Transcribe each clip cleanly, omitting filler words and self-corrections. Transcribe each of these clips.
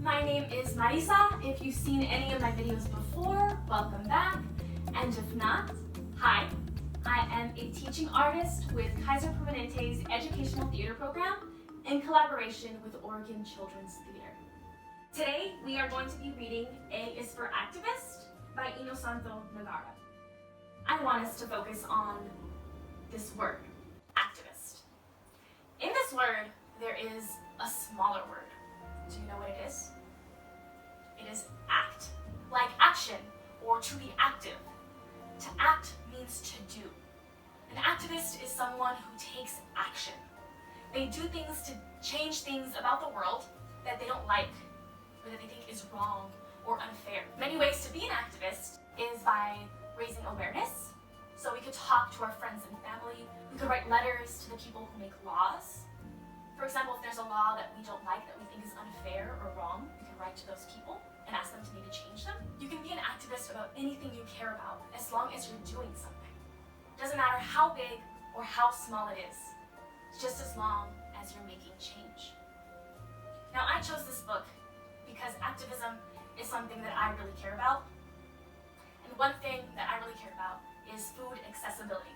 My name is Marisa. If you've seen any of my videos before, welcome back. And if not, hi. I am a teaching artist with Kaiser Permanente's educational theater program in collaboration with Oregon Children's Theater. Today, we are going to be reading A is for Activist by Innosanto Nagara. I want us to focus on this word, activist. In this word, there is a smaller word. Do you know what it is? It is act, like action or to be active. To act means to do. An activist is someone who takes action. They do things to change things about the world that they don't like or that they think is wrong or unfair. Many ways to be an activist is by raising awareness. So we could talk to our friends and family. We could write letters to the people who make laws. For example, if there's a law that we don't like, that we think is unfair or wrong, we can write to those people and ask them to maybe change them. You can be an activist about anything you care about as long as you're doing something. It doesn't matter how big or how small it is, just as long as you're making change. Now, I chose this book because activism is something that I really care about. And one thing that I really care about is food accessibility.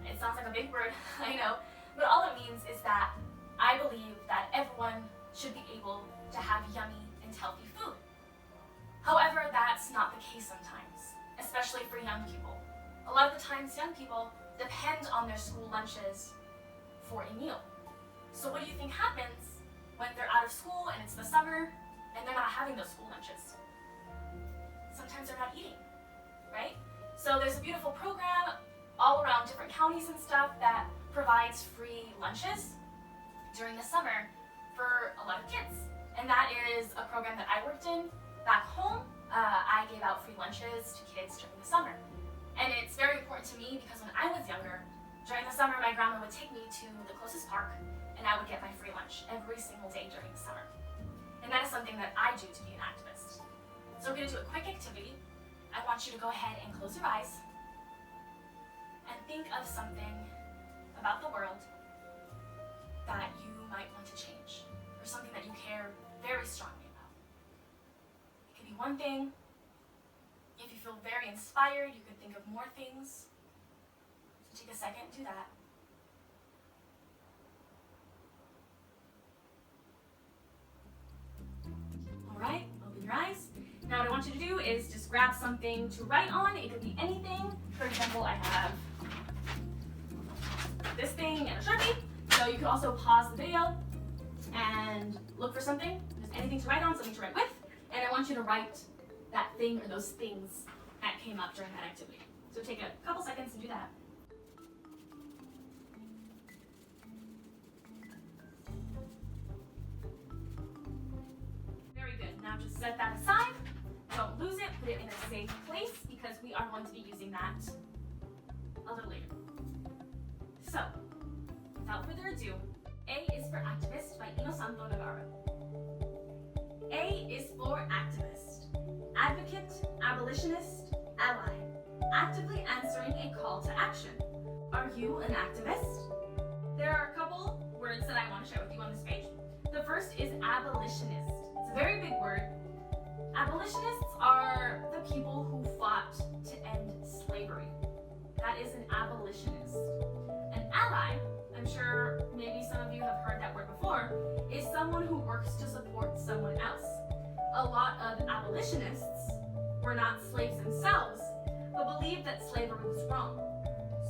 It sounds like a big word, I know, but all it means is that I believe that everyone should be able to have yummy and healthy food. However, that's not the case sometimes, especially for young people. A lot of the times, young people depend on their school lunches for a meal. So what do you think happens when they're out of school and it's the summer and they're not having those school lunches? Sometimes they're not eating, right? So there's a beautiful program all around different counties and stuff that provides free lunches during the summer for a lot of kids. And that is a program that I worked in back home. I gave out free lunches to kids during the summer. And it's very important to me because when I was younger, during the summer, my grandma would take me to the closest park and I would get my free lunch every single day during the summer. And that is something that I do to be an activist. So we're gonna do a quick activity. I want you to go ahead and close your eyes and think of something about the world that you might want to change, or something that you care very strongly about. It could be one thing. If you feel very inspired, you could think of more things. So take a second, do that. All right, open your eyes. Now what I want you to do is just grab something to write on. It could be anything. For example, I have this thing and a Sharpie. So you could also pause the video and look for something, just anything to write on, something to write with, and I want you to write that thing or those things that came up during that activity. So take a couple seconds to do that. Very good. Now just set that aside. Don't lose it. Put it in a safe place because we are going to be using that a little later. So, without further ado, A is for Activist by Innosanto Nagara. A is for activist, advocate, abolitionist, ally, actively answering a call to action. Are you an activist? There are a couple words that I want to share with you on this page. The first is abolitionist. It's a very big word. Abolitionists are the people who fought to end slavery. That is an abolitionist. An ally, I'm sure maybe some of you have heard that word before, is someone who works to support someone else. A lot of abolitionists were not slaves themselves, but believed that slavery was wrong.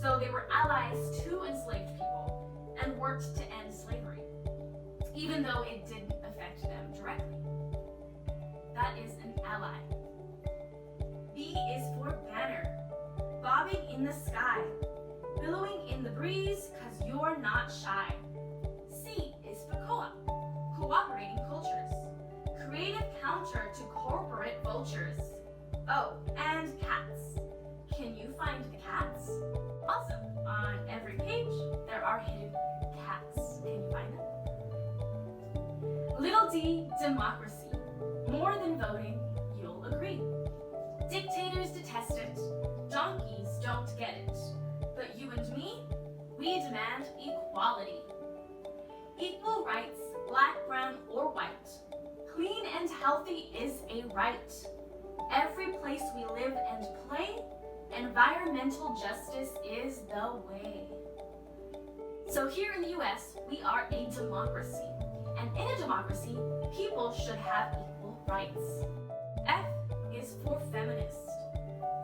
So they were allies to enslaved people and worked to end slavery, even though it didn't affect them directly. That is an ally. B is for banner, bobbing in the sky, billowing in the breeze cause you're not shy. C is for co-op, cooperating cultures, creative counter to corporate vultures. Oh, and cats. Can you find the cats? Also, on every page, there are hidden cats. Can you find them? Little d, democracy. More than voting, you'll agree. Dictators detest it. Donkeys don't get it. But you and me, we demand equality. Equal rights, black, brown, or white. Clean and healthy is a right. Every place we live and play, environmental justice is the way. So here in the US, we are a democracy. And in a democracy, people should have equal rights. F is for feminist.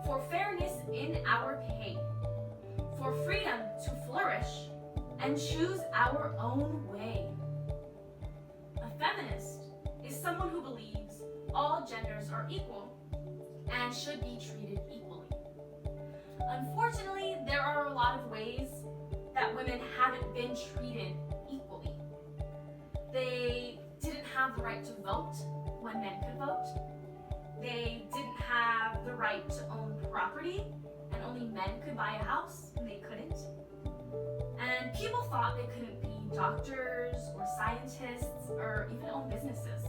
For fairness in our pay. For freedom to flourish and choose our own way. A feminist is someone who believes all genders are equal and should be treated equally. Unfortunately, there are a lot of ways that women haven't been treated equally. They didn't have the right to vote when men could vote. They didn't have the right to own property, and only men could buy a house and they couldn't. And people thought they couldn't be doctors or scientists or even own businesses.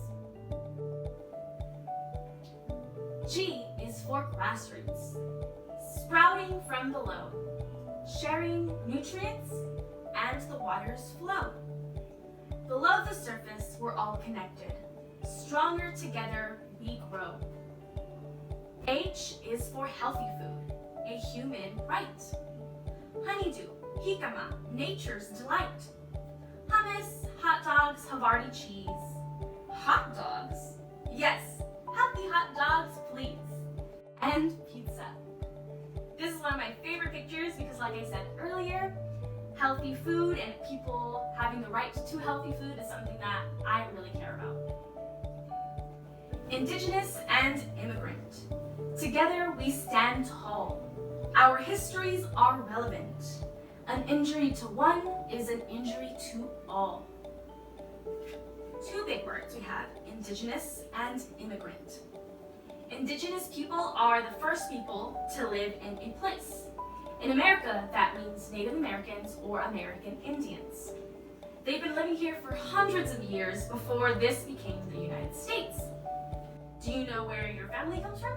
G is for grassroots, sprouting from below, sharing nutrients and the water's flow. Below the surface, we're all connected. Stronger together, we grow. H is for healthy food, a human right. Honeydew, jicama, nature's delight. Hummus, hot dogs, Havarti cheese. Hot dogs? Yes, healthy hot dogs, please. And pizza. This is one of my favorite pictures because, like I said earlier, healthy food and people having the right to healthy food is something that I really care about. Indigenous and immigrant. Together we stand tall. Our histories are relevant. An injury to one is an injury to all. Two big words we have, indigenous and immigrant. Indigenous people are the first people to live in a place. In America, that means Native Americans or American Indians. They've been living here for hundreds of years before this became the United States. Do you know where your family comes from?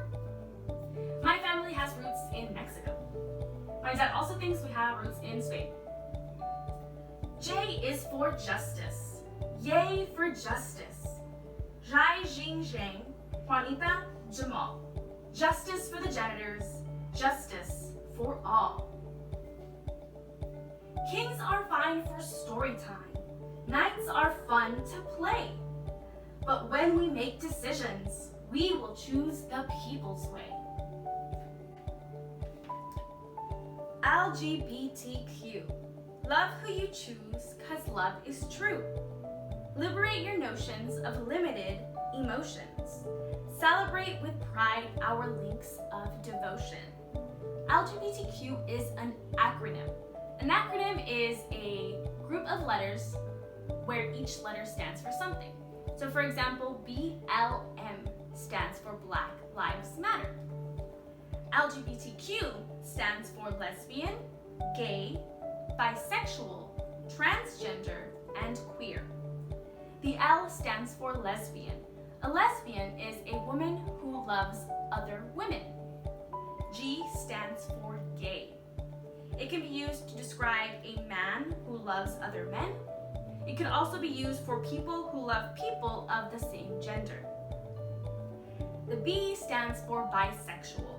My family has roots in Mexico. My dad also thinks we have roots in Spain. J is for justice. Yay for justice. Jai Jing Zhang, Juanita Jamal. Justice for the janitors, justice for all. Kings are fine for story time. Nights are fun to play. But when we make decisions, we will choose the people's way. LGBTQ. Love who you choose, 'cause love is true. Liberate your notions of limited emotions. Celebrate with pride our links of devotion. LGBTQ is an acronym. An acronym is a group of letters where each letter stands for something. So for example, BLM stands for Black Lives Matter. LGBTQ stands for lesbian, gay, bisexual, transgender, and queer. The L stands for lesbian. A lesbian is a woman who loves other women. G stands for gay. It can be used to describe a man who loves other men. It can also be used for people who love people of the same gender. The B stands for bisexual.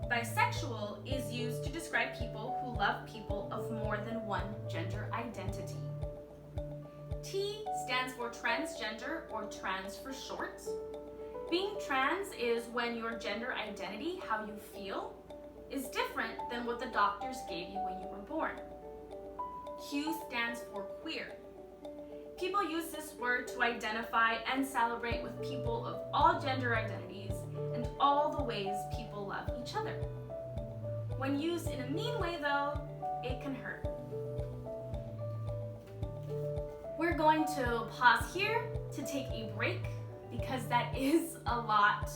Bisexual is used to describe people who love people of more than one gender identity. T stands for transgender, or trans for short. Being trans is when your gender identity, how you feel, is different than what the doctors gave you when you were born. Q stands for queer. People use this word to identify and celebrate with people of all gender identities and all the ways people love each other. When used in a mean way though, it can hurt. We're going to pause here to take a break because that is a lot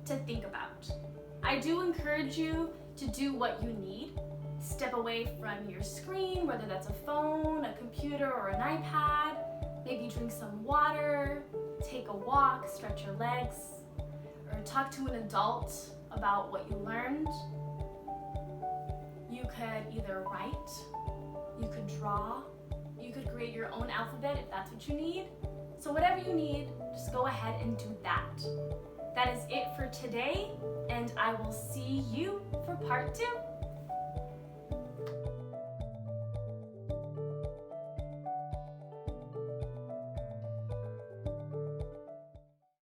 to think about. I do encourage you to do what you need. Step away from your screen, whether that's a phone, a computer, or an iPad. Maybe drink some water, take a walk, stretch your legs, or talk to an adult about what you learned. You could either write, you could draw, you could create your own alphabet if that's what you need, So whatever you need, just go ahead and do that. That is it for today, and I will see you for part 2.